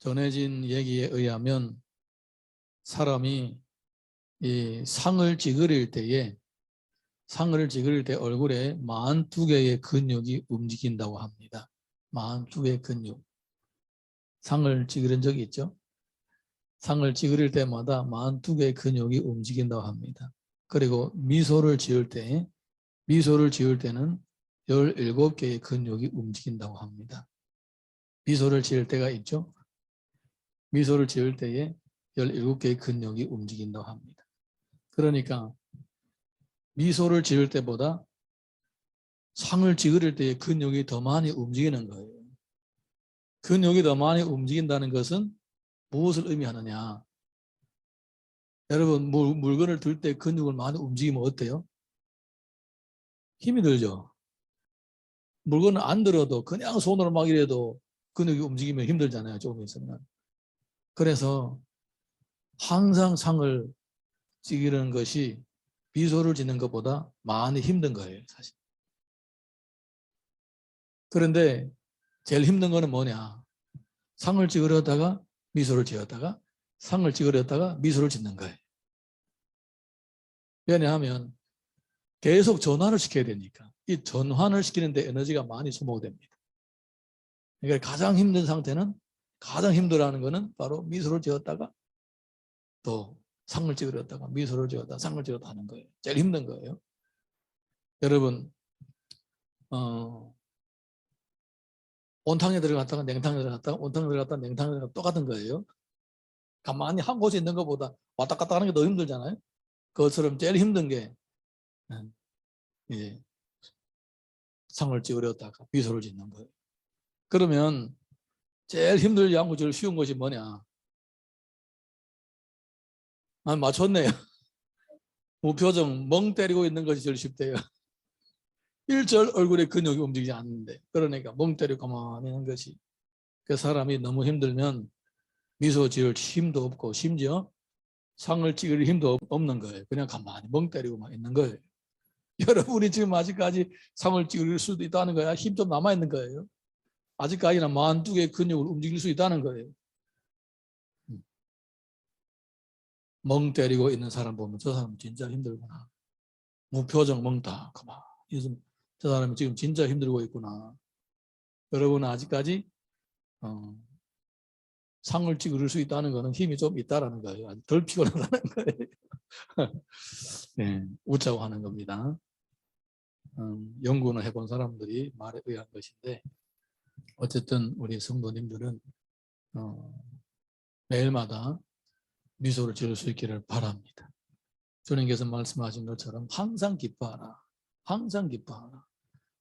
전해진 얘기에 의하면 사람이 이 상을 찌그릴 때에 얼굴에 42개의 근육이 움직인다고 합니다. 42개의 근육. 상을 찌그린 적이 있죠? 상을 찌그릴 때마다 42개의 근육이 움직인다고 합니다. 그리고 미소를 지을 때는 17개의 근육이 움직인다고 합니다. 미소를 지을 때가 있죠? 미소를 지을 때에 17개의 근육이 움직인다고 합니다. 그러니까 미소를 지을 때보다 상을 찌그릴 때의 근육이 더 많이 움직이는 거예요. 근육이 더 많이 움직인다는 것은 무엇을 의미하느냐? 여러분, 물건을 들 때 근육을 많이 움직이면 어때요? 힘이 들죠? 물건을 안 들어도 그냥 손으로 막 이래도 근육이 움직이면 힘들잖아요. 조금 있으면. 그래서 항상 상을 찌기는 것이 미소를 짓는 것보다 많이 힘든 거예요, 사실. 그런데 제일 힘든 거는 뭐냐? 상을 찍으려다가 미소를 지었다가 상을 찍으려다가 미소를 짓는 거예요. 왜냐하면 계속 전환을 시켜야 되니까. 이 전환을 시키는데 에너지가 많이 소모됩니다. 그러니까 가장 힘든 상태는, 가장 힘들어하는 거는 바로 미소를 지었다가 또 상을 찍으려다가 미소를 지었다가 상을 찍었다 하는 거예요. 제일 힘든 거예요. 여러분, 온탕에 들어갔다가 냉탕에 들어갔다가 온탕에 들어갔다가 냉탕에 들어갔다가 똑같은 거예요. 가만히 한 곳에 있는 것보다 왔다 갔다 하는 게 더 힘들잖아요. 그것처럼 제일 힘든 게 예, 상을 찍으려다가 미소를 짓는 거예요. 그러면 제일 힘들지 않고 제일 쉬운 것이 뭐냐? 맞췄네요. 무표정, 멍 때리고 있는 것이 제일 쉽대요. 일절 얼굴에 근육이 움직이지 않는데, 그러니까 멍 때리고 가만히 있는 것이. 그 사람이 너무 힘들면 미소 지을 힘도 없고 심지어 상을 찍을 힘도 없는 거예요. 그냥 가만히 멍 때리고만 있는 거예요. 여러분이 지금 아직까지 상을 찍을 수도 있다는 거야. 힘 좀 남아있는 거예요. 아직까지는 42개의 근육을 움직일 수 있다는 거예요. 멍 때리고 있는 사람 보면 저 사람 진짜 힘들구나. 무표정 멍다. 가만. 저 사람이 지금 진짜 힘들고 있구나. 여러분은 아직까지 상을 찍을 수 있다는 것은 힘이 좀 있다라는 거예요. 아직 덜 피곤하다는 거예요. 네, 웃자고 하는 겁니다. 연구는 해본 사람들이 말에 의한 것인데 어쨌든 우리 성도님들은 매일마다 미소를 지을 수 있기를 바랍니다. 주님께서 말씀하신 것처럼 항상 기뻐하라. 항상 기뻐하라.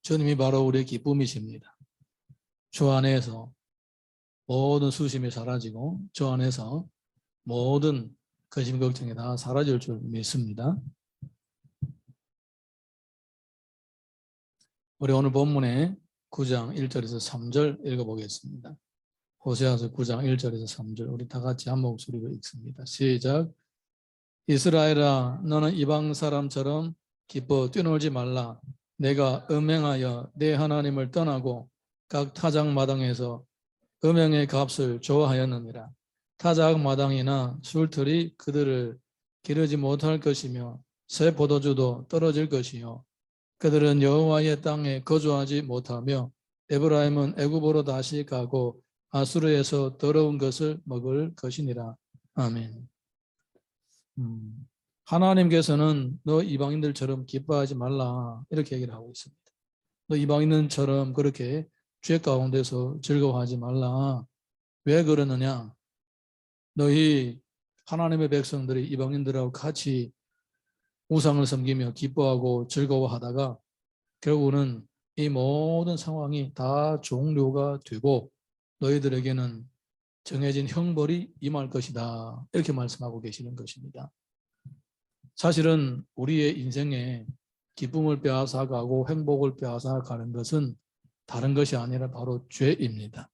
주님이 바로 우리의 기쁨이십니다. 주 안에서 모든 수심이 사라지고 주 안에서 모든 근심 걱정이 다 사라질 줄 믿습니다. 우리 오늘 본문에 9장 1절에서 3절 읽어보겠습니다. 호세아서 9장 1절에서 3절 우리 다 같이 한 목소리로 읽습니다. 시작. 이스라엘아 너는 이방 사람처럼 기뻐 뛰놀지 말라. 내가 음행하여 내 하나님을 떠나고 각 타작마당에서 음행의 값을 좋아하였느니라. 타작마당이나 술틀이 그들을 기르지 못할 것이며 새 포도주도 떨어질 것이요 그들은 여호와의 땅에 거주하지 못하며 에브라임은 애굽으로 다시 가고 아수르에서 더러운 것을 먹을 것이니라. 아멘. 하나님께서는 너 이방인들처럼 기뻐하지 말라 이렇게 얘기를 하고 있습니다. 너 이방인들처럼 그렇게 죄 가운데서 즐거워하지 말라. 왜 그러느냐? 너희 하나님의 백성들이 이방인들하고 같이 우상을 섬기며 기뻐하고 즐거워하다가 결국은 이 모든 상황이 다 종료가 되고 너희들에게는 정해진 형벌이 임할 것이다. 이렇게 말씀하고 계시는 것입니다. 사실은 우리의 인생에 기쁨을 빼앗아가고 행복을 빼앗아가는 것은 다른 것이 아니라 바로 죄입니다.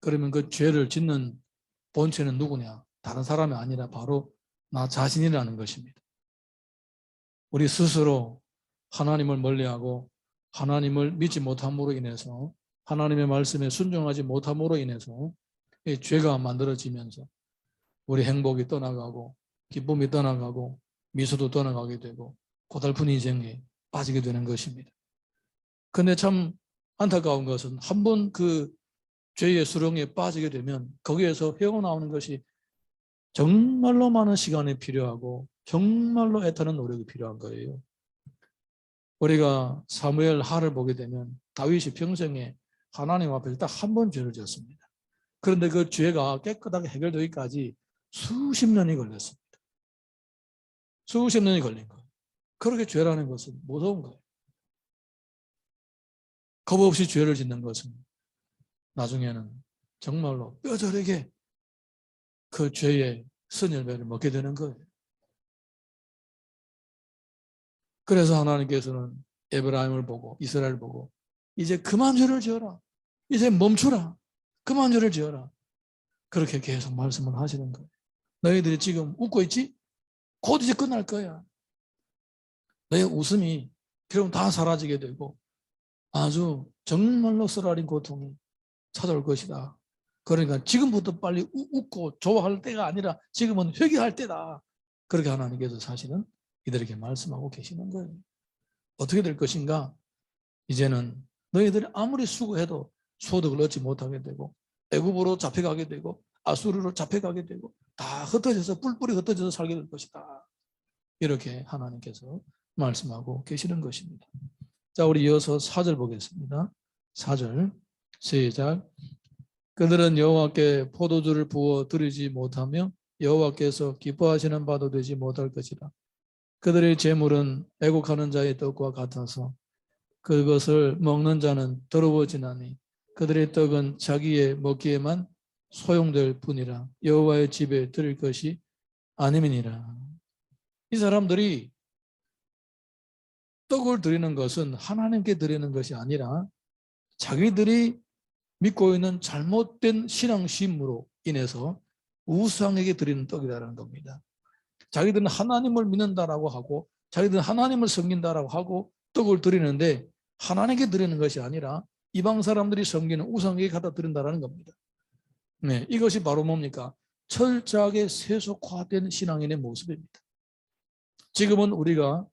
그러면 그 죄를 짓는 본체는 누구냐? 다른 사람이 아니라 바로 나 자신이라는 것입니다. 우리 스스로 하나님을 멀리하고 하나님을 믿지 못함으로 인해서 하나님의 말씀에 순종하지 못함으로 인해서 이 죄가 만들어지면서 우리 행복이 떠나가고 기쁨이 떠나가고 미소도 떠나가게 되고 고달픈 인생에 빠지게 되는 것입니다. 그런데 참 안타까운 것은 한번 그 죄의 수렁에 빠지게 되면 거기에서 헤어나오는 것이 정말로 많은 시간이 필요하고 정말로 애타는 노력이 필요한 거예요. 우리가 사무엘 하를 보게 되면 다윗이 평생에 하나님 앞에서 딱 한 번 죄를 지었습니다. 그런데 그 죄가 깨끗하게 해결되기까지 수십 년이 걸렸습니다. 수십 년이 걸린 거예요. 그렇게 죄라는 것은 무서운 거예요. 겁 없이 죄를 짓는 것은 나중에는 정말로 뼈저리게 그 죄의 선열매를 먹게 되는 거예요. 그래서 하나님께서는 에브라임을 보고 이스라엘을 보고 이제 그만 죄를 지어라. 이제 멈추라. 그만 죄를 지어라. 그렇게 계속 말씀을 하시는 거예요. 너희들이 지금 웃고 있지? 곧 이제 끝날 거야. 너의 웃음이 결국 다 사라지게 되고 아주 정말로 쓰라린 고통이 찾아올 것이다. 그러니까 지금부터 빨리 웃고 좋아할 때가 아니라 지금은 회개할 때다. 그렇게 하나님께서 사실은 이들에게 말씀하고 계시는 거예요. 어떻게 될 것인가? 이제는 너희들이 아무리 수고해도 소득을 얻지 못하게 되고 애굽으로 잡혀가게 되고 아수르로 잡혀가게 되고 다 흩어져서 뿔뿔이 흩어져서 살게 될 것이다. 이렇게 하나님께서 말씀하고 계시는 것입니다. 자, 우리 이어서 4절 보겠습니다. 4절 시작. 그들은 여호와께 포도주를 부어 드리지 못하며 여호와께서 기뻐하시는 바도 되지 못할 것이라. 그들의 재물은 애국하는 자의 떡과 같아서 그것을 먹는 자는 더러워지나니 그들의 떡은 자기의 먹기에만 소용될 뿐이라. 여호와의 집에 드릴 것이 아님이니라. 이 사람들이 떡을 드리는 것은 하나님께 드리는 것이 아니라 자기들이 믿고 있는 잘못된 신앙심으로 인해서 우상에게 드리는 떡이라는 겁니다. 자기들은 하나님을 믿는다라고 하고 자기들은 하나님을 섬긴다라고 하고 떡을 드리는데 하나님께 드리는 것이 아니라 이방 사람들이 섬기는 우상에게 갖다 드린다는 겁니다. 네, 이것이 바로 뭡니까? 철저하게 세속화된 신앙인의 모습입니다. 지금은 우리가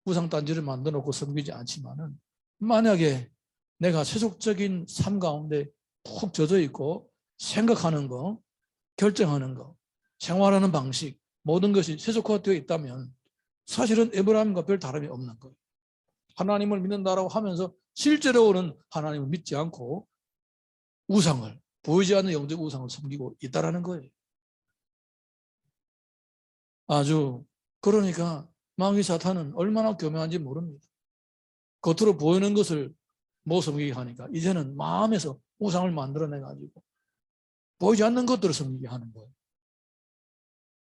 우상단지를 만들어 놓고 섬기지 않지만은 만약에 내가 세속적인 삶 가운데 푹 젖어 있고 생각하는 거, 결정하는 거, 생활하는 방식 모든 것이 세속화되어 있다면 사실은 에브라임과 별 다름이 없는 거예요. 하나님을 믿는다라고 하면서 실제로는 하나님을 믿지 않고 우상을, 보이지 않는 영적 우상을 섬기고 있다라는 거예요. 아주 그러니까 마귀 사탄은 얼마나 교묘한지 모릅니다. 겉으로 보이는 것을 못 섬기게 하니까 이제는 마음에서 우상을 만들어내가지고 보이지 않는 것들을 섬기게 하는 거예요.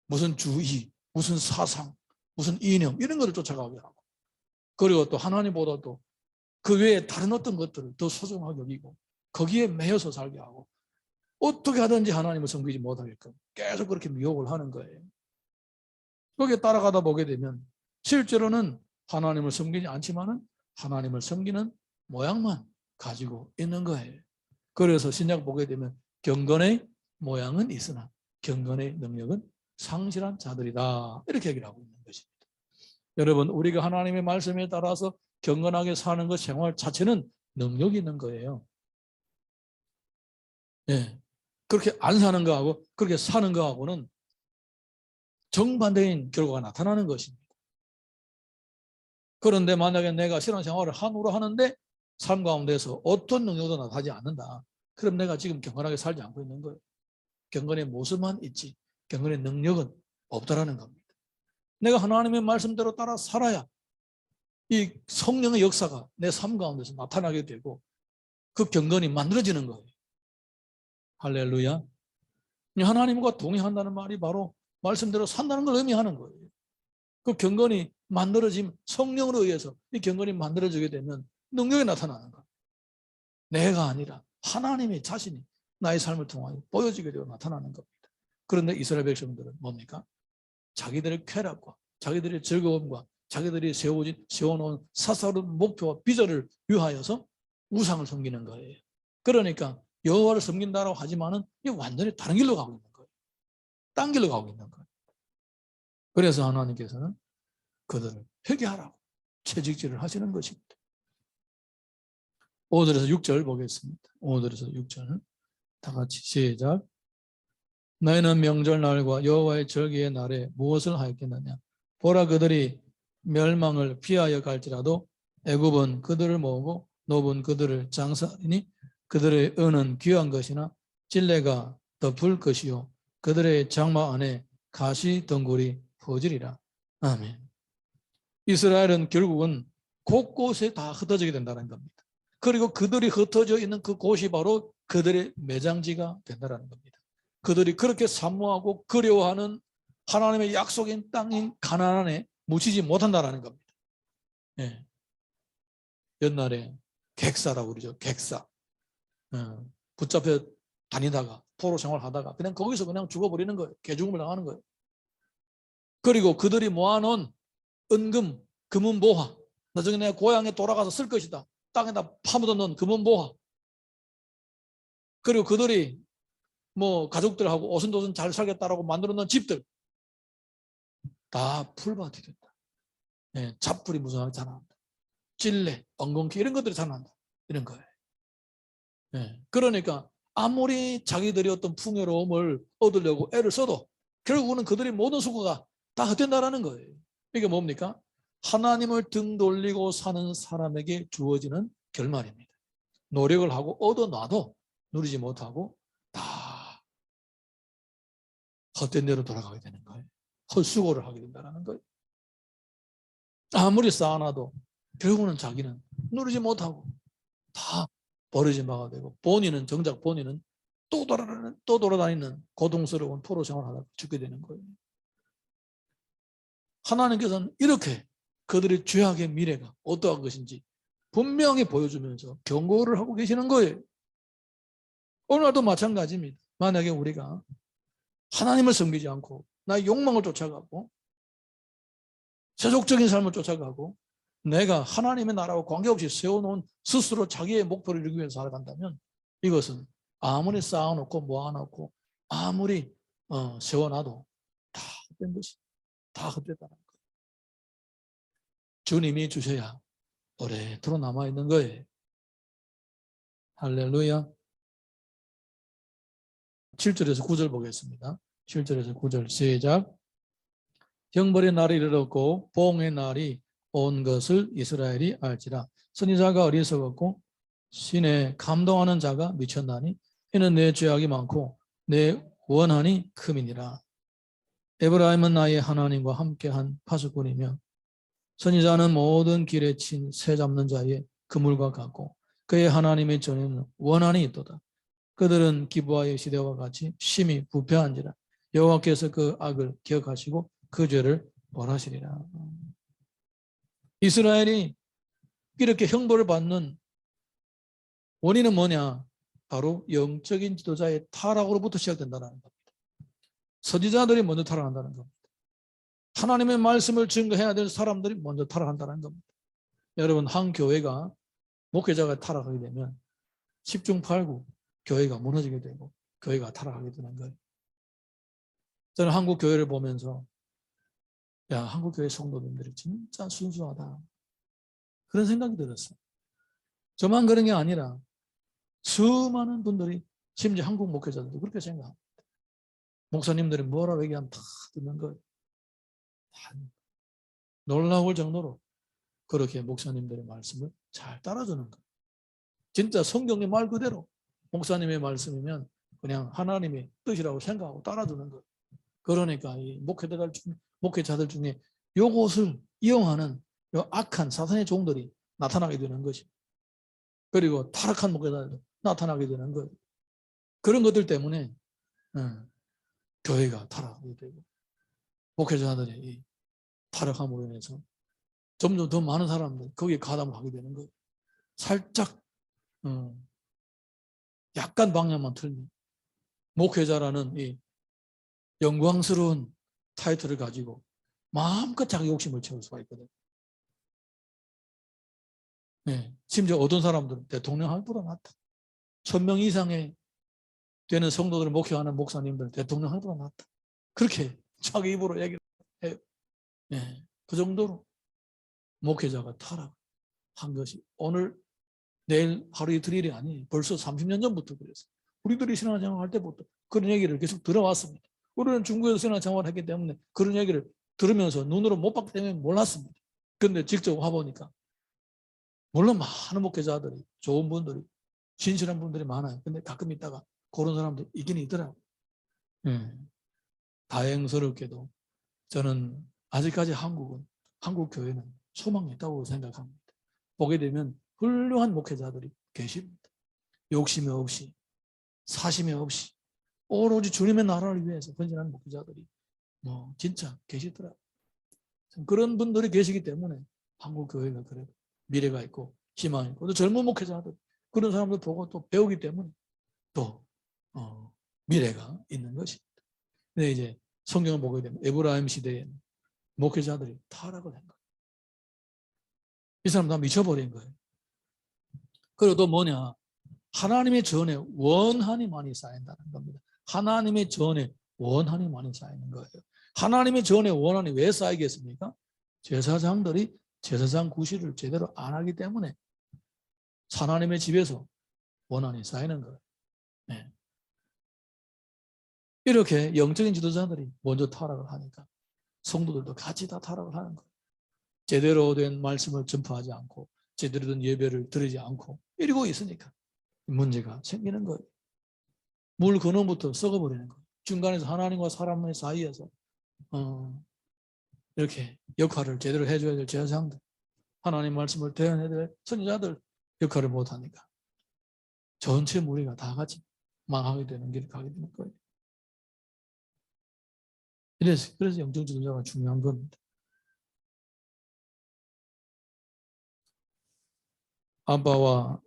무슨 주의, 무슨 사상, 무슨 이념 이런 것을 쫓아가게 하고 그리고 또 하나님보다도 그 외에 다른 어떤 것들을 더 소중하게 여기고 거기에 매여서 살게 하고 어떻게 하든지 하나님을 섬기지 못하게끔 계속 그렇게 미혹을 하는 거예요. 거기에 따라가다 보게 되면 실제로는 하나님을 섬기지 않지만은 하나님을 섬기는 모양만 가지고 있는 거예요. 그래서 신약 보게 되면 경건의 모양은 있으나 경건의 능력은 상실한 자들이다. 이렇게 얘기를 하고 있는 것입니다. 여러분, 우리가 하나님의 말씀에 따라서 경건하게 사는 것 생활 자체는 능력이 있는 거예요. 예. 그렇게 안 사는 거하고 그렇게 사는 거하고는 정반대인 결과가 나타나는 것입니다. 그런데 만약에 내가 신앙생활을 한우로 하는데 삶 가운데서 어떤 능력도 나타나지 않는다. 그럼 내가 지금 경건하게 살지 않고 있는 거예요. 경건의 모습만 있지 경건의 능력은 없다라는 겁니다. 내가 하나님의 말씀대로 따라 살아야 이 성령의 역사가 내 삶 가운데서 나타나게 되고 그 경건이 만들어지는 거예요. 할렐루야. 하나님과 동의한다는 말이 바로 말씀대로 산다는 걸 의미하는 거예요. 그 경건이 만들어짐 성령으로 의해서 이 경건이 만들어지게 되면 능력이 나타나는 거예요. 내가 아니라 하나님의 자신이 나의 삶을 통하여 보여지게 되고 나타나는 겁니다. 그런데 이스라엘 백성들은 뭡니까? 자기들의 쾌락과 자기들의 즐거움과 자기들이 세워놓은 사사로운 목표와 비전을 위하여서 우상을 섬기는 거예요. 그러니까 여호와를 섬긴다라고 하지만은 이 완전히 다른 길로 가고 있는 거예요. 딴 길로 가고 있는 거예요. 그래서 하나님께서는 그들을 회개하라고 채찍질을 하시는 것입니다. 5절에서 6절 보겠습니다. 5절에서 6절 다 같이 시작. 너희는 명절날과 여호와의 절기의 날에 무엇을 하였겠느냐? 보라, 그들이 멸망을 피하여 갈지라도 애굽은 그들을 모으고 노은 그들을 장사하리니 그들의 은은 귀한 것이나 찔레가 덮을 것이요 그들의 장막 안에 가시 덩굴이 퍼지리라. 아멘. 이스라엘은 결국은 곳곳에 다 흩어지게 된다는 겁니다. 그리고 그들이 흩어져 있는 그 곳이 바로 그들의 매장지가 된다는 겁니다. 그들이 그렇게 사모하고 그리워하는 하나님의 약속인 땅인 가나안에 묻히지 못한다는 겁니다. 예. 옛날에 객사라고 그러죠. 객사. 붙잡혀 다니다가 포로 생활하다가 그냥 거기서 그냥 죽어버리는 거예요. 개죽음을 당하는 거예요. 그리고 그들이 모아놓은 은금, 금은보화, 나중에 내가 고향에 돌아가서 쓸 것이다. 땅에다 파묻어 놓은 금은보화. 그리고 그들이 뭐 가족들하고 오순도순 잘 살겠다라고 만들어 놓은 집들 다 풀밭이 된다. 예, 잡풀이 무성하게 자란다. 찔레, 엉겅퀴 이런 것들이 자란다. 이런 거예요. 예, 그러니까 아무리 자기들이 어떤 풍요로움을 얻으려고 애를 써도 결국은 그들의 모든 수고가 다 헛된다라는 거예요. 이게 뭡니까? 하나님을 등 돌리고 사는 사람에게 주어지는 결말입니다. 노력을 하고 얻어놔도 누리지 못하고 다 헛된 대로 돌아가게 되는 거예요. 헛수고를 하게 된다는 거예요. 아무리 쌓아놔도 결국은 자기는 누리지 못하고 다 버려진 바가 되고 정작 본인은 또 돌아다니는 고통스러운 포로 생활을 하다가 죽게 되는 거예요. 하나님께서는 이렇게 그들의 죄악의 미래가 어떠한 것인지 분명히 보여주면서 경고를 하고 계시는 거예요. 오늘도 마찬가지입니다. 만약에 우리가 하나님을 섬기지 않고 나의 욕망을 쫓아가고 세속적인 삶을 쫓아가고 내가 하나님의 나라와 관계없이 세워놓은 스스로 자기의 목표를 이루기 위해서 살아간다면 이것은 아무리 쌓아놓고 모아놓고 아무리 세워놔도 다 헛된 것이 다 헛됐다는 거예요. 주님이 주셔야 오래도록 남아있는 거예요. 할렐루야. 7절에서 9절 보겠습니다. 7절에서 9절 시작. 형벌의 날이 이르렀고 보응의 날이 온 것을 이스라엘이 알지라. 선지자가 어리석었고 신에 감동하는 자가 미쳤나니 이는 내 죄악이 많고 내 원한이 큼이니라. 에브라임은 나의 하나님과 함께한 파수꾼이며 선지자는 모든 길에 친 새 잡는 자의 그물과 같고 그의 하나님의 전에는 원한이 있도다. 그들은 기브아의 시대와 같이 심히 부패한지라. 여호와께서 그 악을 기억하시고 그 죄를 벌하시리라. 이스라엘이 이렇게 형벌을 받는 원인은 뭐냐? 바로 영적인 지도자의 타락으로부터 시작된다는 겁니다. 선지자들이 먼저 타락한다는 겁니다. 하나님의 말씀을 증거해야 될 사람들이 먼저 타락한다는 겁니다. 여러분, 한 교회가 목회자가 타락하게 되면 10중 8구 교회가 무너지게 되고 교회가 타락하게 되는 거예요. 저는 한국 교회를 보면서 야, 한국 교회 성도님들이 진짜 순수하다. 그런 생각이 들었어요. 저만 그런 게 아니라 수많은 분들이 심지어 한국 목회자들도 그렇게 생각합니다. 목사님들이 뭐라고 얘기하면 다 듣는 거예요. 놀라울 정도로 그렇게 목사님들의 말씀을 잘 따라주는 거예요. 진짜 성경의 말 그대로 목사님의 말씀이면 그냥 하나님의 뜻이라고 생각하고 따라주는 거예요. 그러니까 이 목회자들 중에 이것을 이용하는 요 악한 사탄의 종들이 나타나게 되는 것이. 그리고 타락한 목회자들도 나타나게 되는 거예요. 그런 것들 때문에 교회가 타락하게 되고 목회자들의 이 타락함으로 인해서 점점 더 많은 사람들이 거기에 가담을 하게 되는 거예요. 살짝 약간 방향만 틀면 목회자라는 이 영광스러운 타이틀을 가지고 마음껏 자기 욕심을 채울 수가 있거든요. 네, 심지어 어떤 사람들은 대통령 할 보다 낫다. 1000명 이상의 되는 성도들을 목회하는 목사님들 대통령 하보다 낫다. 그렇게 자기 입으로 얘기를 해요. 네, 그 정도로 목회자가 타락한 것이 오늘 내일 하루 이틀 일이 아니에요. 벌써 30년 전부터 그랬어요. 우리들이 신앙생활 할 때부터 그런 얘기를 계속 들어왔습니다. 우리는 중국에서 신앙생활을 했기 때문에 그런 얘기를 들으면서 눈으로 못 봤기 때문에 몰랐습니다. 그런데 직접 와보니까 물론 많은 목회자들이 좋은 분들이 진실한 분들이 많아요. 근데 가끔 있다가 그런 사람도 있긴 있더라고요. 다행스럽게도 저는 아직까지 한국 교회는 소망이 있다고 생각합니다. 보게 되면 훌륭한 목회자들이 계십니다. 욕심이 없이 사심이 없이 오로지 주님의 나라를 위해서 헌신하는 목회자들이 진짜 계시더라고요. 그런 분들이 계시기 때문에 한국 교회가 그래도 미래가 있고 희망이 있고 또 젊은 목회자들 그런 사람들 보고 또 배우기 때문에 또 미래가 있는 것입니다. 근데 이제 성경을 보게 되면 에브라임 시대에는 목회자들이 타락을 한 거예요. 이 사람 다 미쳐버린 거예요. 그리고 또 뭐냐, 하나님의 전에 원한이 많이 쌓인다는 겁니다. 하나님의 전에 원한이 많이 쌓이는 거예요. 하나님의 전에 원한이 왜 쌓이겠습니까? 제사장들이 제사장 구실을 제대로 안 하기 때문에 하나님의 집에서 원한이 쌓이는 거예요. 네. 이렇게 영적인 지도자들이 먼저 타락을 하니까 성도들도 같이 다 타락을 하는 거예요. 제대로 된 말씀을 전파하지 않고 제대로 된 예배를 드리지 않고 이러고 있으니까 문제가 생기는 거예요. 물 근원부터 썩어버리는 거예요. 중간에서 하나님과 사람의 사이에서 이렇게 역할을 제대로 해줘야 될 제사장들, 하나님 말씀을 대언해야 될 선지자들 역할을 못하니까 전체 무리가 다 같이 망하게 되는 길을 가게 되는 거예요. 그래서 영적 지도자가 중요한 겁니다. 아빠와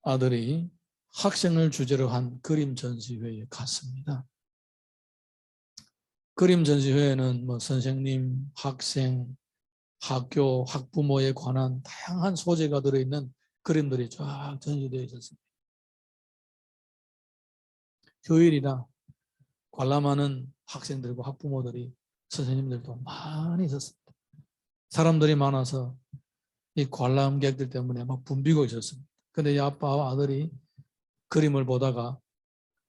아들이 학생을 주제로 한 그림 전시회에 갔습니다. 그림 전시회에는 선생님, 학생, 학교, 학부모에 관한 다양한 소재가 들어있는 그림들이 쫙 전시되어 있었습니다. 휴일이라 관람하는 학생들과 학부모들이 선생님들도 많이 있었습니다. 사람들이 많아서 이 관람객들 때문에 막 붐비고 있었습니다. 근데 이 아빠와 아들이 그림을 보다가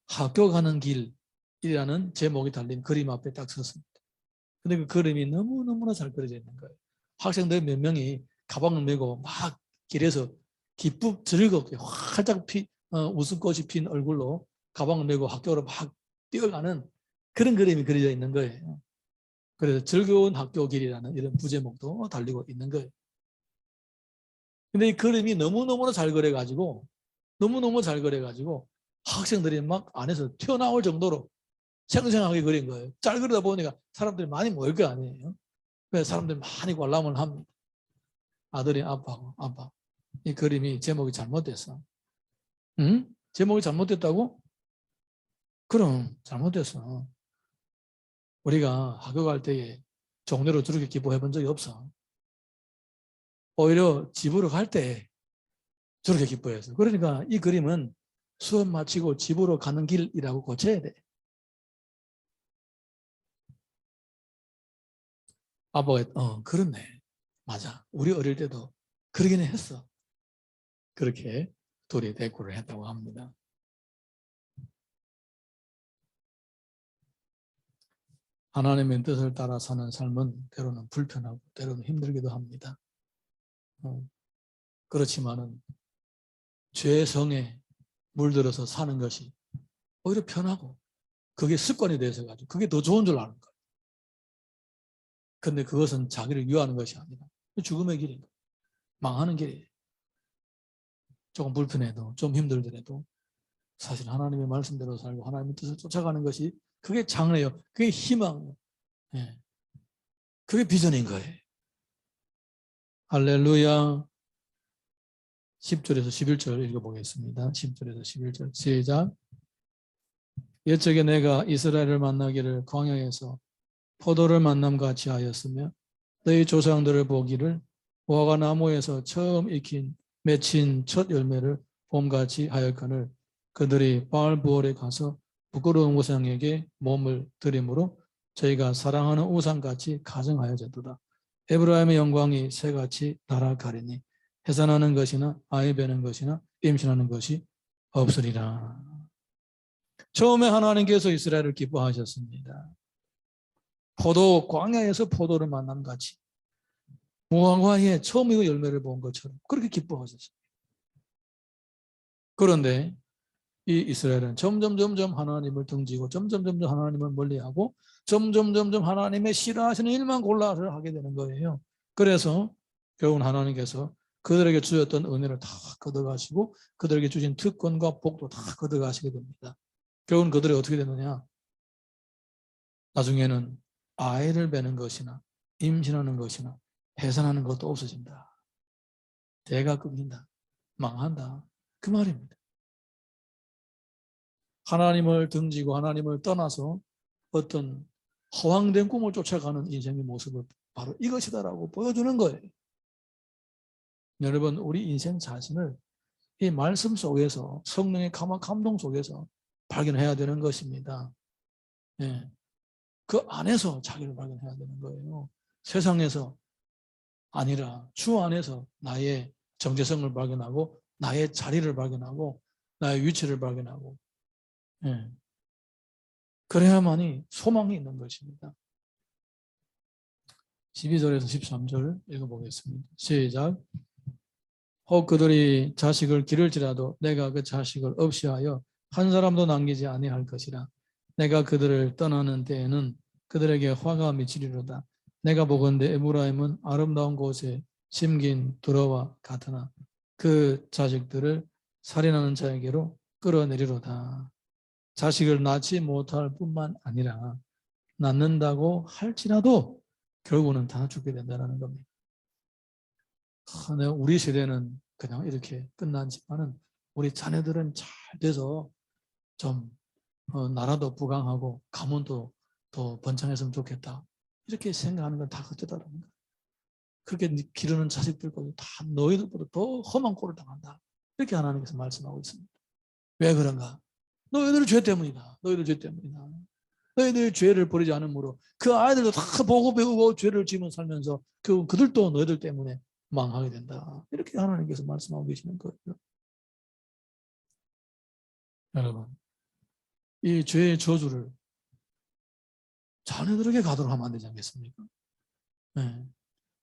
학교 가는 길이라는 제목이 달린 그림 앞에 딱 섰습니다. 근데 그 그림이 너무너무나 잘 그려져 있는 거예요. 학생들 몇 명이 가방을 메고 막 길에서 기쁘 즐겁게 활짝 웃음꽃이 핀 얼굴로 가방을 메고 학교로 막 뛰어가는 그런 그림이 그려져 있는 거예요. 그래서 즐거운 학교 길이라는 이런 부제목도 달리고 있는 거예요. 근데 이 그림이 너무너무나 잘 그려가지고 학생들이 막 안에서 튀어나올 정도로 생생하게 그린 거예요. 잘 그리다 보니까 사람들이 많이 모일 거 아니에요. 그래서 사람들이 많이 관람을 합니다. 아들이 아빠 이 그림이 제목이 잘못됐어. 응? 제목이 잘못됐다고? 그럼 잘못됐어. 우리가 학교 갈 때에 종례로 저렇게 기도해 본 적이 없어. 오히려 집으로 갈 때 저렇게 기뻐했어. 그러니까 이 그림은 수업 마치고 집으로 가는 길이라고 고쳐야 돼. 아빠가 그렇네. 맞아. 우리 어릴 때도 그러기는 했어. 그렇게 둘이 대꾸를 했다고 합니다. 하나님의 뜻을 따라 사는 삶은 때로는 불편하고 때로는 힘들기도 합니다. 그렇지만은 죄성에 물들어서 사는 것이 오히려 편하고 그게 습관이 돼서 가지고 그게 더 좋은 줄 아는 거예요. 근데 그것은 자기를 위하는 것이 아니라 죽음의 길인 거예요. 망하는 길이에요. 조금 불편해도 좀 힘들더라도 사실 하나님의 말씀대로 살고 하나님의 뜻을 쫓아가는 것이 그게 장래요. 그게 희망이에요. 예. 그게 비전인 거예요. 할렐루야. 10절에서 11절 읽어보겠습니다. 10절에서 11절 시작. 옛적에 내가 이스라엘을 만나기를 광야에서 포도를 만남같이 하였으며 너희 조상들을 보기를 무화과 나무에서 처음 익힌 맺힌 첫 열매를 봄같이 하였거늘 그들이 바알부올에 가서 부끄러운 우상에게 몸을 드림으로 저희가 사랑하는 우상같이 가증하여졌도다. 에브라임의 영광이 새같이 날아가리니 해산하는 것이나 아이 베는 것이나 임신하는 것이 없으리라. 처음에 하나님께서 이스라엘을 기뻐하셨습니다. 광야에서 포도를 만난 같이 무화과에 처음 이 열매를 본 것처럼 그렇게 기뻐하셨습니다. 그런데 이 이스라엘은 점점 하나님을 등지고 점점 하나님을 멀리하고 점점 하나님의 싫어하시는 일만 골라서 하게 되는 거예요. 그래서 결국은 하나님께서 그들에게 주셨던 은혜를 다 걷어가시고 그들에게 주신 특권과 복도 다 걷어가시게 됩니다. 결국은 그들이 어떻게 되느냐? 나중에는 아이를 베는 것이나 임신하는 것이나 해산하는 것도 없어진다. 대가 끊긴다. 망한다. 그 말입니다. 하나님을 등지고 하나님을 떠나서 어떤 허황된 꿈을 쫓아가는 인생의 모습을 바로 이것이다라고 보여주는 거예요. 여러분, 우리 인생 자신을 이 말씀 속에서 성령의 감동 속에서 발견해야 되는 것입니다. 예. 그 안에서 자기를 발견해야 되는 거예요. 세상에서 아니라 주 안에서 나의 정체성을 발견하고 나의 자리를 발견하고 나의 위치를 발견하고 예. 그래야만이 소망이 있는 것입니다. 12절에서 13절 읽어보겠습니다. 시작. 혹 그들이 자식을 기를지라도 내가 그 자식을 없이하여 한 사람도 남기지 아니할 것이라. 내가 그들을 떠나는 때에는 그들에게 화가 미치리로다. 내가 보건대 에브라임은 아름다운 곳에 심긴 두러와 같으나 그 자식들을 살인하는 자에게로 끌어내리로다. 자식을 낳지 못할 뿐만 아니라 낳는다고 할지라도 결국은 다 죽게 된다는 겁니다. 우리 세대는 그냥 이렇게 끝났지만은 우리 자녀들은 잘 돼서 좀 나라도 부강하고 가문도 더 번창했으면 좋겠다. 이렇게 생각하는 건 다 헛되다는 거예요. 그렇게 기르는 자식들까지 다 너희들보다 더 험한 꼴을 당한다. 이렇게 하나님께서 말씀하고 있습니다. 왜 그런가? 너희들 죄 때문이다. 너희들 죄 때문이다. 너희들 죄를 버리지 않으므로 그 아이들도 다 보고 배우고 죄를 지으며 살면서 그들도 너희들 때문에 망하게 된다. 이렇게 하나님께서 말씀하고 계시는 거예요. 여러분, 이 죄의 저주를 자녀들에게 가도록 하면 안 되지 않겠습니까? 네.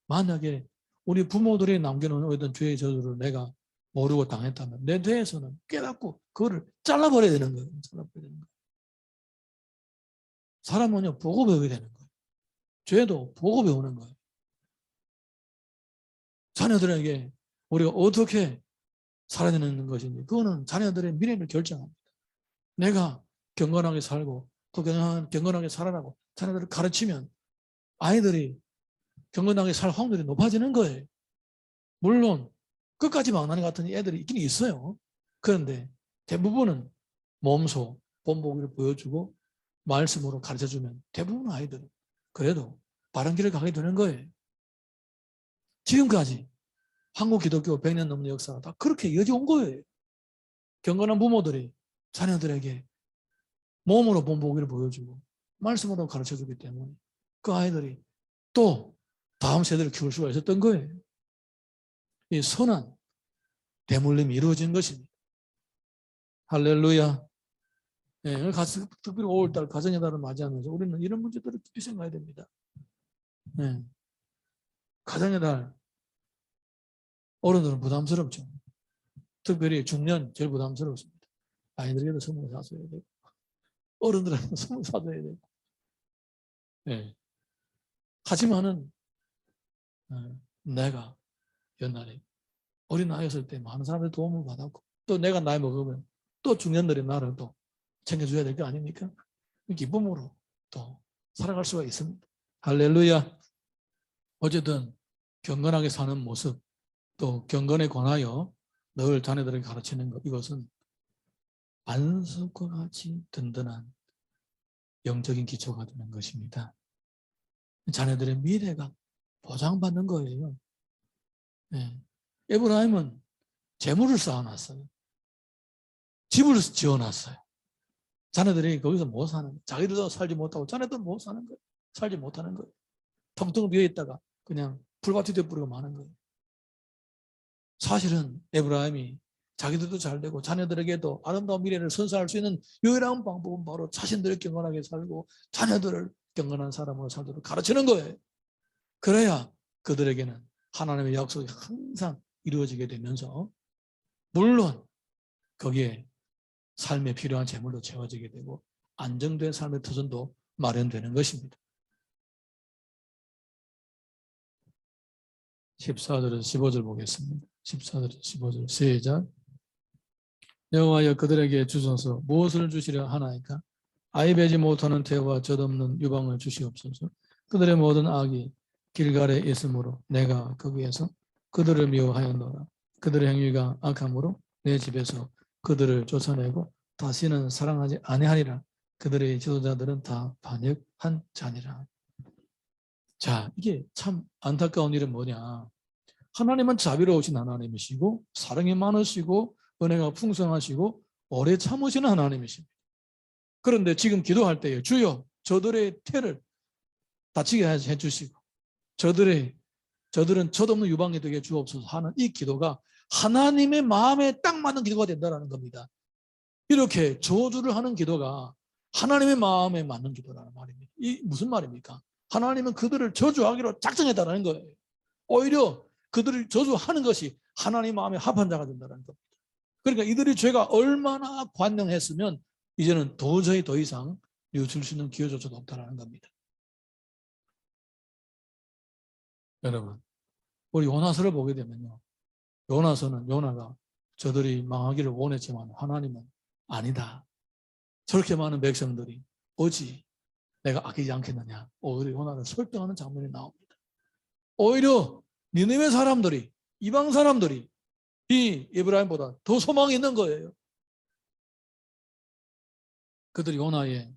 만약에 우리 부모들이 남겨놓은 어떤 죄의 저주를 내가 모르고 당했다면 내 뇌에서는 깨닫고 그거를 잘라버려야 되는 거예요. 잘라버려야 되는 거예요. 사람은요, 보고 배우게 되는 거예요. 죄도 보고 배우는 거예요. 자녀들에게 우리가 어떻게 살아야 되는 것인지 그거는 자녀들의 미래를 결정합니다. 내가 경건하게 살고 또 경건하게 살아라고 자녀들을 가르치면 아이들이 경건하게 살 확률이 높아지는 거예요. 물론 끝까지 망나니 같은 애들이 있긴 있어요. 그런데 대부분은 몸소 본보기를 보여주고 말씀으로 가르쳐주면 대부분 아이들은 그래도 바른 길을 가게 되는 거예요. 지금까지 한국 기독교 100년 넘는 역사가 다 그렇게 이어져 온 거예요. 경건한 부모들이 자녀들에게 몸으로 본보기를 보여주고 말씀으로 가르쳐주기 때문에 그 아이들이 또 다음 세대를 키울 수가 있었던 거예요. 이 선한 대물림이 이루어진 것입니다. 할렐루야. 네, 특별히 5월달 가정의 달을 맞이하면서 우리는 이런 문제들을 깊이 생각해야 됩니다. 네. 가정의 달 어른들은 부담스럽죠. 특별히 중년 제일 부담스럽습니다. 아이들에게도 선물 사줘야 되고 어른들한테 선물 사줘야 되고 네. 하지만은 내가 옛날에 어린 나이였을 때 많은 사람들의 도움을 받았고 또 내가 나이 먹으면 또 중년들이 나를 또 챙겨줘야 될 거 아닙니까? 기쁨으로 또 살아갈 수가 있습니다. 할렐루야. 어쨌든 경건하게 사는 모습 또 경건에 관하여 늘 자녀들에게 가르치는 것 이것은 반석과 같이 든든한 영적인 기초가 되는 것입니다. 자녀들의 미래가 보장받는 거예요. 네. 에브라임은 재물을 쌓아놨어요. 집을 지어놨어요. 자녀들이 거기서 못 사는 거예요. 자기들도 살지 못하고 자녀들 못 사는 거예요. 살지 못하는 거예요. 텅텅 비어 있다가 그냥 풀밭이 되어버리고 마는 거예요. 사실은 에브라임이 자기들도 잘 되고 자녀들에게도 아름다운 미래를 선사할 수 있는 유일한 방법은 바로 자신들을 경건하게 살고 자녀들을 경건한 사람으로 살도록 가르치는 거예요. 그래야 그들에게는 하나님의 약속이 항상 이루어지게 되면서 물론 거기에 삶에 필요한 재물도 채워지게 되고 안정된 삶의 터전도 마련되는 것입니다. 14절에서 15절 보겠습니다. 14절에서 15절 시작. 여호와여 그들에게 주소서 무엇을 주시려 하나이까? 아이 베지 못하는 태와 젖없는 유방을 주시옵소서. 그들의 모든 악이 길갈에 있으므로 내가 거기에서 그들을 미워하였노라. 그들의 행위가 악함으로 내 집에서 그들을 쫓아내고 다시는 사랑하지 아니하리라. 그들의 지도자들은 다 반역한 자니라. 자, 이게 참 안타까운 일은 뭐냐? 하나님은 자비로우신 하나님이시고 사랑이 많으시고 은혜가 풍성하시고 오래 참으시는 하나님이십니다. 그런데 지금 기도할 때에 주여 저들의 태를 다치게 해주시고 저들은 젖없는 유방이 되게 주옵소서 하는 이 기도가 하나님의 마음에 딱 맞는 기도가 된다는 겁니다. 이렇게 저주를 하는 기도가 하나님의 마음에 맞는 기도라는 말입니다. 이 무슨 말입니까? 하나님은 그들을 저주하기로 작정했다는 거예요. 오히려 그들을 저주하는 것이 하나님 마음에 합한 자가 된다는 겁니다. 그러니까 이들의 죄가 얼마나 관영했으면 이제는 도저히 더 이상 뉘우칠 수 있는 기회조차도 없다는 겁니다. 여러분, 우리 요나서를 보게 되면요. 요나가 저들이 망하기를 원했지만 하나님은 아니다. 저렇게 많은 백성들이 어찌 내가 아끼지 않겠느냐. 오히려 요나를 설득하는 장면이 나옵니다. 오히려 니느웨 사람들이 이방 사람들이 이 에브라임보다 더 소망이 있는 거예요. 그들이 요나의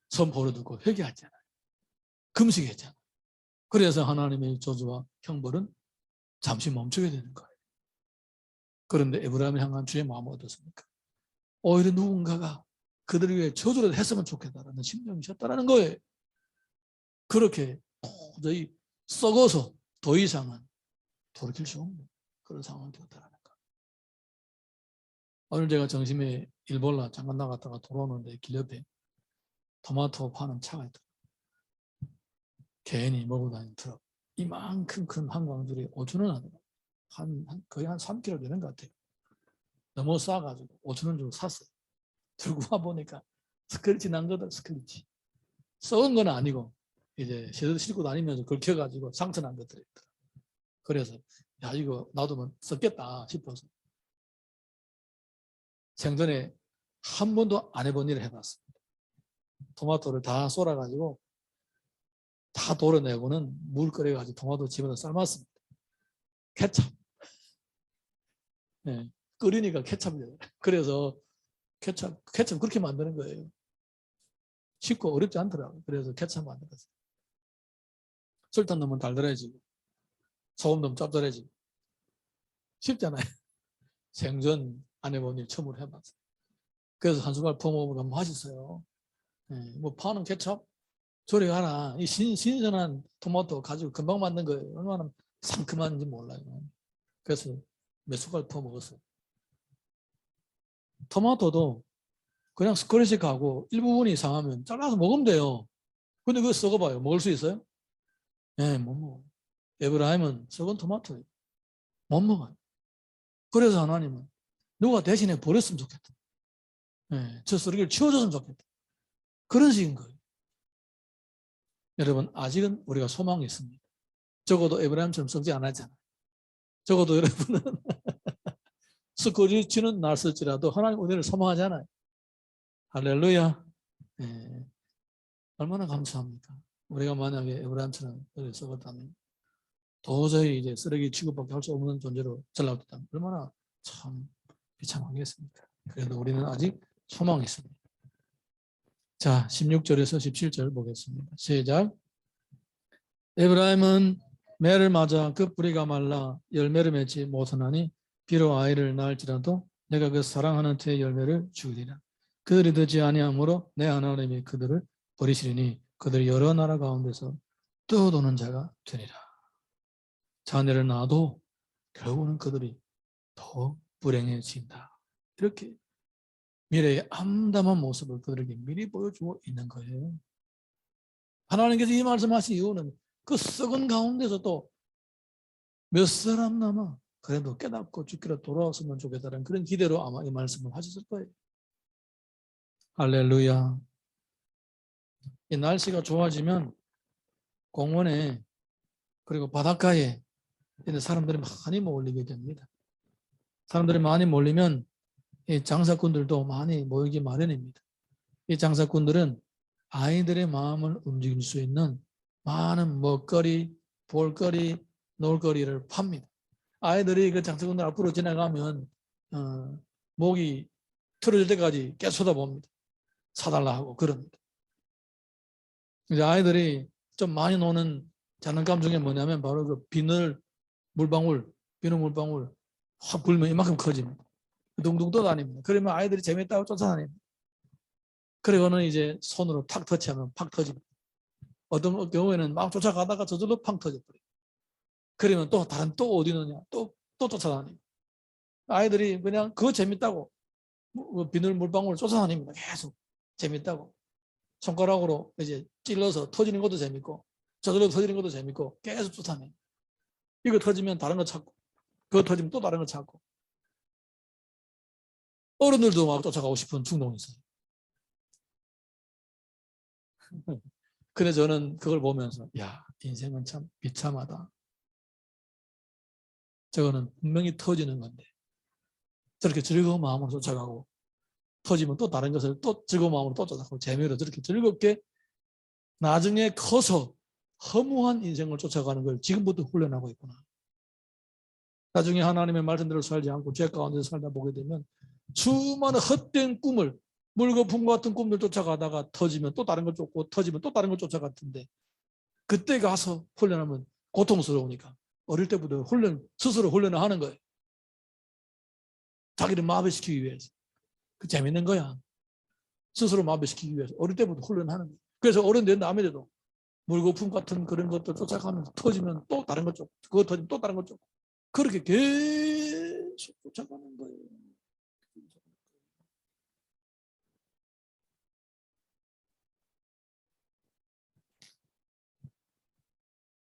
선포를 듣고 회개했잖아요. 금식했잖아요. 그래서 하나님의 저주와 형벌은 잠시 멈추게 되는 거예요. 그런데 에브라임을 향한 주의 마음은 어떻습니까? 오히려 누군가가 그들을 위해 저주를 했으면 좋겠다라는 심정이셨다라는 거예요. 그렇게 도저히 썩어서 더 이상은 돌이킬 수 없는 그런 상황이 되었다라는 거. 오늘 제가 정심에 일본라 잠깐 나갔다가 돌아오는데 길 옆에 토마토 파는 차가 있더라고요. 개인이 몰고 다니는 트럭. 이만큼 큰 한강줄이 5,000원 하더라고요. 거의 한 3kg 되는 것 같아요. 너무 싸가지고 5,000원 주고 샀어요. 들고 와보니까 스크래치 난 거다, 스크래치. 썩은 건 아니고 이제 싣고 다니면서 긁혀가지고 상처 난 것들이 있더라고요. 그래서 야 이거 놔두면 썩겠다 싶어서 생전에 한 번도 안 해본 일을 해봤습니다. 토마토를 다 썰어가지고 다 도려내고는 물 끓여가지고 토마토 집에서 삶았습니다. 케찹. 네, 끓이니까 케찹이에요. 그래서 케찹 그렇게 만드는 거예요. 쉽고 어렵지 않더라고요. 그래서 케찹 만들었어요. 설탕 넣으면 달달해지고 소금 넣으면 짭짤해지고 쉽잖아요. 생전 안 해본 일 처음으로 해봤어요. 그래서 한 숟갈 퍼먹으면 맛있어요. 네, 뭐 파는 케찹 저리 가나 이 신선한 토마토 가지고 금방 만든 거예요. 얼마나 상큼한지 몰라요. 그래서 몇 숟갈 퍼먹었어요. 토마토도 그냥 스크래치 하고 일부분이 상하면 잘라서 먹으면 돼요. 근데 그거 썩어봐요. 먹을 수 있어요? 네, 못 먹어요. 에브라임은 썩은 토마토예요. 못 먹어요. 그래서 하나님은 누가 대신에 버렸으면 좋겠다. 네, 저 쓰레기를 치워줬으면 좋겠다. 그런 식인 거예요. 여러분 아직은 우리가 소망이 있습니다. 적어도 에브라임처럼 썩지 않았잖아요. 적어도 여러분은 스크래치는 났을지라도 하나님 은혜를 소망하잖아요. 할렐루야. 네. 얼마나 감사합니까? 우리가 만약에 에브라임처럼 썩었다면 도저히 이제 쓰레기 취급밖에 할 수 없는 존재로 전락됐다면 얼마나 참 비참하겠습니까? 그래도 우리는 아직 소망이 있습니다. 자, 16절에서 17절 보겠습니다. 시작. 에브라임은 매를 맞아 그 뿌리가 말라 열매를 맺지 못하나니 비록 아이를 낳을지라도 내가 그 사랑하는 태의 열매를 주리라. 그들이 듣지 아니하므로 내 하나님이 그들을 버리시리니 그들이 여러 나라 가운데서 떠도는 자가 되리라. 자녀를 낳아도 결국은 그들이 더 불행해진다. 이렇게 미래의 암담한 모습을 그들에게 미리 보여주고 있는 거예요. 하나님께서 이 말씀하신 이유는 그 썩은 가운데서 또 몇 사람 남아 그래도 깨닫고 죽기로 돌아왔으면 좋겠다는 그런 기대로 아마 이 말씀을 하셨을 거예요. 할렐루야. 이 날씨가 좋아지면 공원에 그리고 바닷가에 사람들이 많이 몰리게 됩니다. 사람들이 많이 몰리면 이 장사꾼들도 많이 모이기 마련입니다. 이 장사꾼들은 아이들의 마음을 움직일 수 있는 많은 먹거리, 볼거리, 놀거리를 팝니다. 아이들이 그 장사꾼들 앞으로 지나가면 목이 틀어질 때까지 계속 쳐다봅니다. 사달라 하고 그럽니다. 이제 아이들이 좀 많이 노는 장난감 중에 뭐냐면 바로 그 비늘 물방울 확 불면 이만큼 커집니다. 둥둥 떠다닙니다. 그러면 아이들이 재밌다고 쫓아다닙니다. 그리고는 이제 손으로 탁 터치하면 팍 터집니다. 어떤 경우에는 막 쫓아가다가 저절로 팍 터져버려요. 그러면 또 다른 또 어디 있느냐 또 쫓아다닙니다. 아이들이 그냥 그거 재밌다고 비늘 물방울 쫓아다닙니다. 계속 재밌다고 손가락으로 이제 찔러서 터지는 것도 재밌고 저절로 터지는 것도 재밌고 계속 쫓아냅니다. 이거 터지면 다른 거 찾고 그거 터지면 또 다른 거 찾고 어른들도 막 쫓아가고 싶은 충동이 있어요. 근데 저는 그걸 보면서 야, 인생은 참 비참하다. 저거는 분명히 터지는 건데 저렇게 즐거운 마음으로 쫓아가고 터지면 또 다른 것을 또 즐거운 마음으로 또 쫓아가고 재미로 저렇게 즐겁게 나중에 커서 허무한 인생을 쫓아가는 걸 지금부터 훈련하고 있구나. 나중에 하나님의 말씀대로 살지 않고 죄 가운데 살다 보게 되면 수많은 헛된 꿈을 물거품 같은 꿈들 쫓아가다가 터지면 또 다른 걸 쫓고 터지면 또 다른 걸 쫓아갔던데 그때 가서 훈련하면 고통스러우니까 어릴 때부터 스스로 훈련을 하는 거예요. 자기를 마비시키기 위해서. 그 재밌는 거야. 스스로 마비시키기 위해서 어릴 때부터 훈련하는 거예요. 그래서 어른 된 다음에 돼도 물거품 같은 그런 것들 쫓아가면서 터지면 또 다른 것 쫓고 그거 터지면 또 다른 것 쫓고 그렇게 계속 쫓아가는 거예요.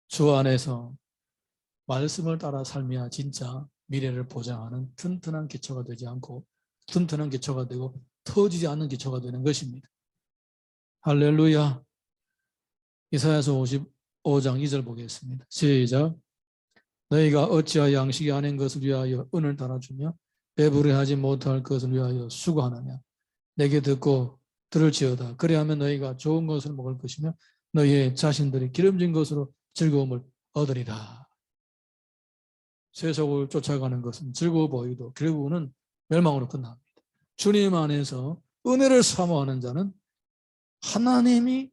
주 안에서 말씀을 따라 삶이야 진짜 미래를 보장하는 튼튼한 기초가 되지 않고 튼튼한 기초가 되고 터지지 않는 기초가 되는 것입니다. 할렐루야. 이사야서 55장 2절 보겠습니다. 시작. 너희가 어찌하여 양식이 아닌 것을 위하여 은을 달아주며 배부르하지 못할 것을 위하여 수고하느냐. 내게 듣고 들을지어다. 그리하면 너희가 좋은 것을 먹을 것이며 너희의 자신들이 기름진 것으로 즐거움을 얻으리라. 세속을 쫓아가는 것은 즐거워 보이도 결국은 멸망으로 끝납니다. 주님 안에서 은혜를 사모하는 자는 하나님이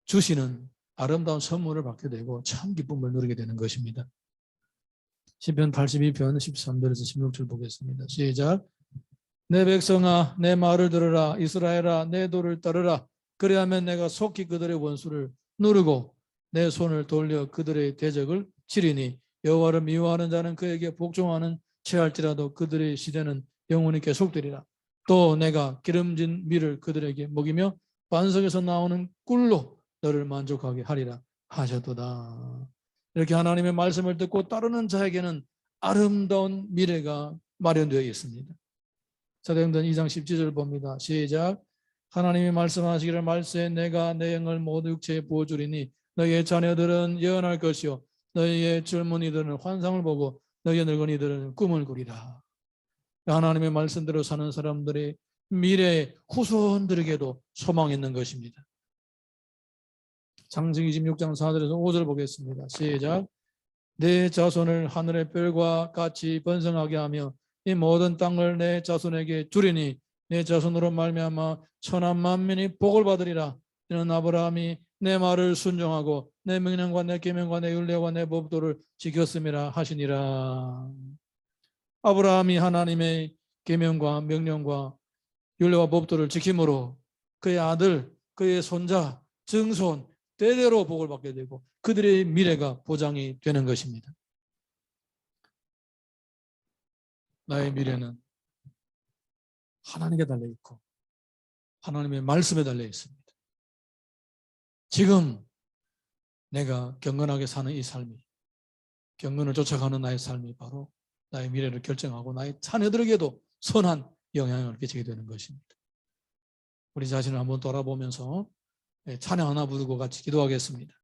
주시는 아름다운 선물을 받게 되고 참 기쁨을 누리게 되는 것입니다. 시편 82편 13절에서 16절 보겠습니다. 시작. 내 백성아 내 말을 들으라. 이스라엘아 내 도를 따르라. 그리하면 내가 속히 그들의 원수를 누르고 내 손을 돌려 그들의 대적을 치리니 여호와를 미워하는 자는 그에게 복종하는 체할지라도 그들의 시대는 영원히 계속되리라. 또 내가 기름진 밀을 그들에게 먹이며 반석에서 나오는 꿀로 너를 만족하게 하리라 하셨도다. 이렇게 하나님의 말씀을 듣고 따르는 자에게는 아름다운 미래가 마련되어 있습니다. 사도행전 2장 17절 봅니다. 시작. 하나님이 말씀하시기를 말세 내가 내 영을 모두 육체에 부어주리니 너희의 자녀들은 예언할 것이요 너희의 젊은이들은 환상을 보고 너희의 늙은이들은 꿈을 꾸리라. 하나님의 말씀대로 사는 사람들이 미래의 후손들에게도 소망이 있는 것입니다. 창세기 26장 4절에서 5절 보겠습니다. 시작. 내 자손을 하늘의 별과 같이 번성하게 하며 이 모든 땅을 내 자손에게 주리니 내 자손으로 말미암아 천한 만민이 복을 받으리라. 이는 아브라함이 내 말을 순종하고 내 명령과 내 계명과 내 율례와 내 법도를 지켰음이라 하시니라. 아브라함이 하나님의 계명과 명령과 율례와 법도를 지킴으로 그의 아들, 그의 손자, 증손 대대로 복을 받게 되고 그들의 미래가 보장이 되는 것입니다. 나의 미래는 하나님께 달려 있고 하나님의 말씀에 달려 있습니다. 지금 내가 경건하게 사는 이 삶이, 경건을 쫓아가는 나의 삶이 바로 나의 미래를 결정하고 나의 자녀들에게도 선한 영향을 끼치게 되는 것입니다. 우리 자신을 한번 돌아보면서 찬양 하나 부르고 같이 기도하겠습니다.